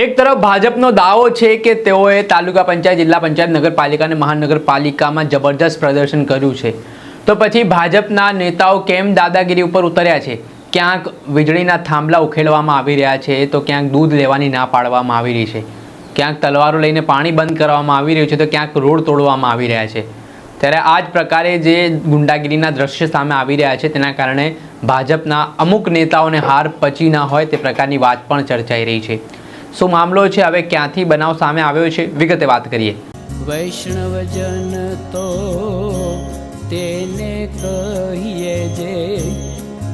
એક તરફ ભાજપનો દાવો છે કે તેઓએ તાલુકા પંચાયત, જિલ્લા પંચાયત, નગરપાલિકા અને મહાનગરપાલિકામાં જબરજસ્ત પ્રદર્શન કર્યું છે, તો પછી ભાજપના નેતાઓ કેમ દાદાગીરી ઉપર ઉતર્યા છે? ક્યાંક વીજળીના થાંભલા ઉખેડવામાં આવી રહ્યા છે, તો ક્યાંક દૂધ લેવાની ના પાડવામાં આવી રહી છે, ક્યાંક તલવારો લઈને પાણી બંધ કરવામાં આવી રહ્યું છે, તો ક્યાંક રોડ તોડવામાં આવી રહ્યા છે। ત્યારે આ જ પ્રકારે જે ગુંડાગીરીના દ્રશ્ય સામે આવી રહ્યા છે, તેના કારણે ભાજપના અમુક નેતાઓને હાર પચી ના હોય તે પ્રકારની વાત પણ ચર્ચાઈ રહી છે। શું મામલો છે, હવે ક્યાંથી બનાવ સામે આવ્યો છે, વિગતે વાત કરીએ। વૈષ્ણવજન તો તેને કહીએ જે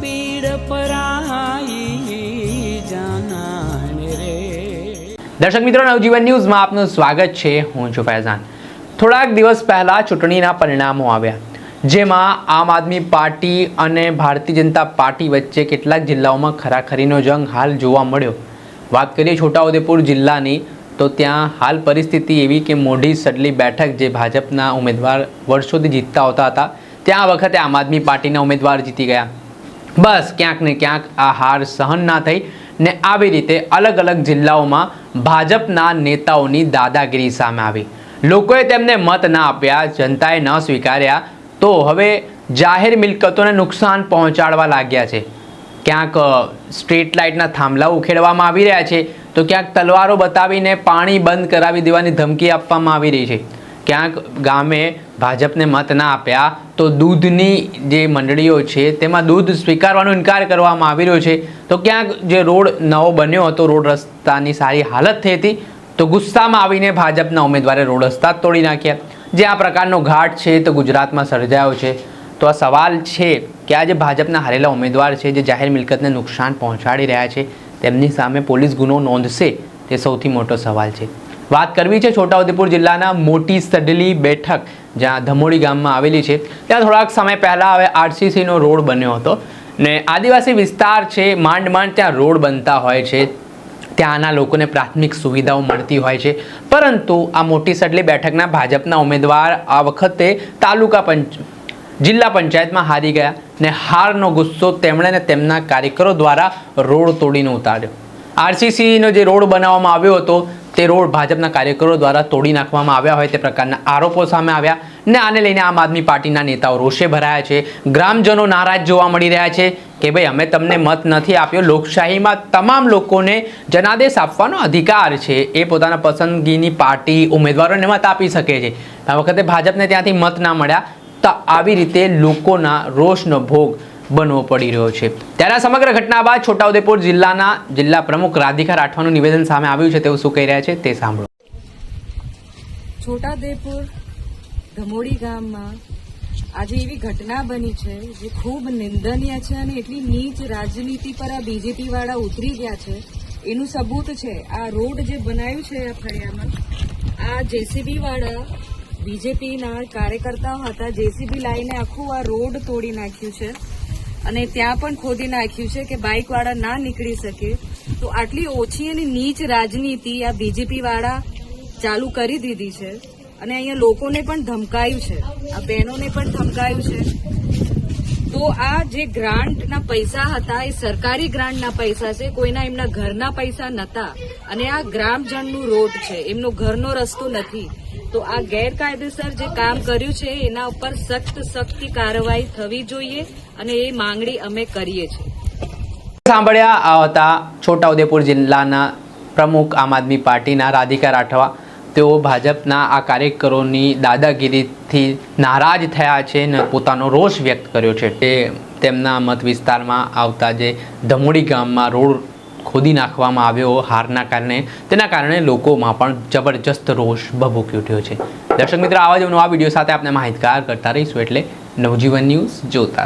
પીડ પરાઈ જાનાને રે। દર્શક મિત્રો, નવજીવન ન્યૂઝમાં આપનું સ્વાગત છે। હું છું ફૈઝાન। થોડાક દિવસ પહેલા ચૂંટણીના પરિણામો આવ્યા, જેમાં આમ આદમી પાર્ટી અને ભારતીય જનતા પાર્ટી વચ્ચે કેટલાક જિલ્લાઓમાં ખરાખરીનો જંગ હાલ જોવા મળ્યો। વાત કરીએ છોટાઉદેપુર જિલ્લાની, તો ત્યાં હાલ પરિસ્થિતિ એવી કે મોઢી સડલી બેઠક જે ભાજપના ઉમેદવાર વર્ષોથી જીતતા આવતા હતા, ત્યાં આ વખતે આમ આદમી પાર્ટીના ઉમેદવાર જીતી ગયા। બસ ક્યાંક ને ક્યાંક આ હાર સહન ના થઈ ને આવી રીતે અલગ અલગ જિલ્લાઓમાં ભાજપના નેતાઓની દાદાગીરી સામે આવી। લોકોએ તેમને મત ના આપ્યા, જનતાએ ન સ્વીકાર્યા, તો હવે જાહેર મિલકતોને નુકસાન પહોંચાડવા લાગ્યા છે। ક્યાંક સ્ટ્રીટ લાઇટના થાંભલા ઉખેડવામાં આવી રહ્યા છે, તો ક્યાંક તલવારો બતાવીને પાણી બંધ કરાવી દેવાની ધમકી આપવામાં આવી રહી છે। ક્યાંક ગામે ભાજપને મત ના આપ્યા તો દૂધની જે મંડળીઓ છે તેમાં દૂધ સ્વીકારવાનો ઇનકાર કરવામાં આવી રહ્યો છે, તો ક્યાંક જે રોડ નવો બન્યો હતો, રોડ રસ્તાની સારી હાલત થઈ હતી, તો ગુસ્સામાં આવીને ભાજપના ઉમેદવારે રોડ રસ્તા તોડી નાખ્યા। જે આ પ્રકારનો ઘાટ છે તો ગુજરાતમાં સર્જાયો છે। તો આ સવાલ છે કે આ જે ભાજપના હારેલા ઉમેદવાર છે, જે જાહેર મિલકતને નુકસાન પહોંચાડી રહ્યા છે, તેમની સામે પોલીસ ગુનો નોંધશે? તે સૌથી મોટો સવાલ છે। વાત કરવી છે છોટાઉદેપુર જિલ્લાના મોટી સડલી બેઠક, જ્યાં ધમોડી ગામમાં આવેલી છે। ત્યાં થોડાક સમય પહેલાં હવે આરસીસીનો રોડ બન્યો હતો ને આદિવાસી વિસ્તાર છે, માંડ માંડ ત્યાં રોડ બનતા હોય છે, ત્યાંના લોકોને પ્રાથમિક સુવિધાઓ મળતી હોય છે, પરંતુ આ મોટી સડલી બેઠકના ભાજપના ઉમેદવાર આ વખતે જિલ્લા પંચાયતમાં હારી ગયા ને હારનો ગુસ્સો તેમણે ને તેમના કાર્યકરો દ્વારા રોડ તોડીને ઉતાર્યો। આરસીસીનો જે રોડ બનાવવામાં આવ્યો હતો તે રોડ ભાજપના કાર્યકરો દ્વારા તોડી નાખવામાં આવ્યા હોય તે પ્રકારના આરોપો સામે આવ્યા ને આને લઈને આમ આદમી પાર્ટીના નેતાઓ રોષે ભરાયા છે। ગ્રામજનો નારાજ જોવા મળી રહ્યા છે કે ભાઈ, અમે તમને મત નથી આપ્યો। લોકશાહીમાં તમામ લોકોને જનાદેશ આપવાનો અધિકાર છે, એ પોતાના પસંદગીની પાર્ટી ઉમેદવારોને મત આપી શકે છે। આ વખતે ભાજપને ત્યાંથી મત ના મળ્યા, તો આવી રીતે લોકોના રોષનો ભોગ બનવો પડી રહ્યો છે। ત્યારે સમગ્ર ઘટના બાદ છોટાઉદેપુર જિલ્લાના જિલ્લા પ્રમુખ રાધિકા રાઠવાનું નિવેદન સામે આવ્યું છે। તેઓ શું કહી રહ્યા છે તે સાંભળો। છોટાઉદેપુર ધમોડી ગામમાં આજે એવી ઘટના બની છે જે ખૂબ નિંદનીય છે અને એટલી નીચ રાજનીતિ પર આ બીજેપી વાળા ઉતરી ગયા છે, એનું સબૂત છે આ રોડ જે બનાવ્યું છે આ ફળિયામાં। આ જેસીબી વાળા બીજેપીના કાર્યકર્તાઓ હતા, જેસીબી લાઈને આખું આ રોડ તોડી નાખ્યું છે અને ત્યાં પણ ખોદી નાખ્યું છે કે બાઇક વાળા ના નીકળી શકે। તો આટલી ઓછી અને નીચ રાજનીતિ આ બીજેપી વાળા ચાલુ કરી દીધી છે અને અહીંયા લોકોને પણ ધમકાયું છે, આ બહેનોને પણ ધમકાયું છે। તો આ જે ગ્રાન્ટના પૈસા હતા એ સરકારી ગ્રાન્ટના પૈસા છે, કોઈના એમના ઘરના પૈસા નહોતા અને આ ગ્રામજનનું રોડ છે, એમનો ઘરનો રસ્તો નથી। તો આ ગેરકાયદેસર જે કામ કર્યું છે એના ઉપર સખ્ત કાર્યવાહી થવી જોઈએ અને એ માંગણી અમે કરીએ છીએ। સાંભળ્યા આ હતા છોટાઉદેપુર જિલ્લાના પ્રમુખ આમ આદમી પાર્ટીના રાધિકા રાઠવા। તેઓ ભાજપના આ કાર્યકરોની દાદાગીરીથી નારાજ થયા છે અને પોતાનો રોષ વ્યક્ત કર્યો છે। તે તેમના મત વિસ્તારમાં આવતા જે ધમોડી ગામમાં રોડ ખોદી નાખવામાં આવ્યો હારના કારણે, તેના કારણે લોકોમાં પણ જબરજસ્ત રોષ ભભૂકી ઉઠ્યો છે। દર્શક મિત્રો, આવા જ નવા વિડીયો સાથે આપણે માહિતગાર કરતા રહીશું, એટલે નવજીવન ન્યૂઝ જોતા।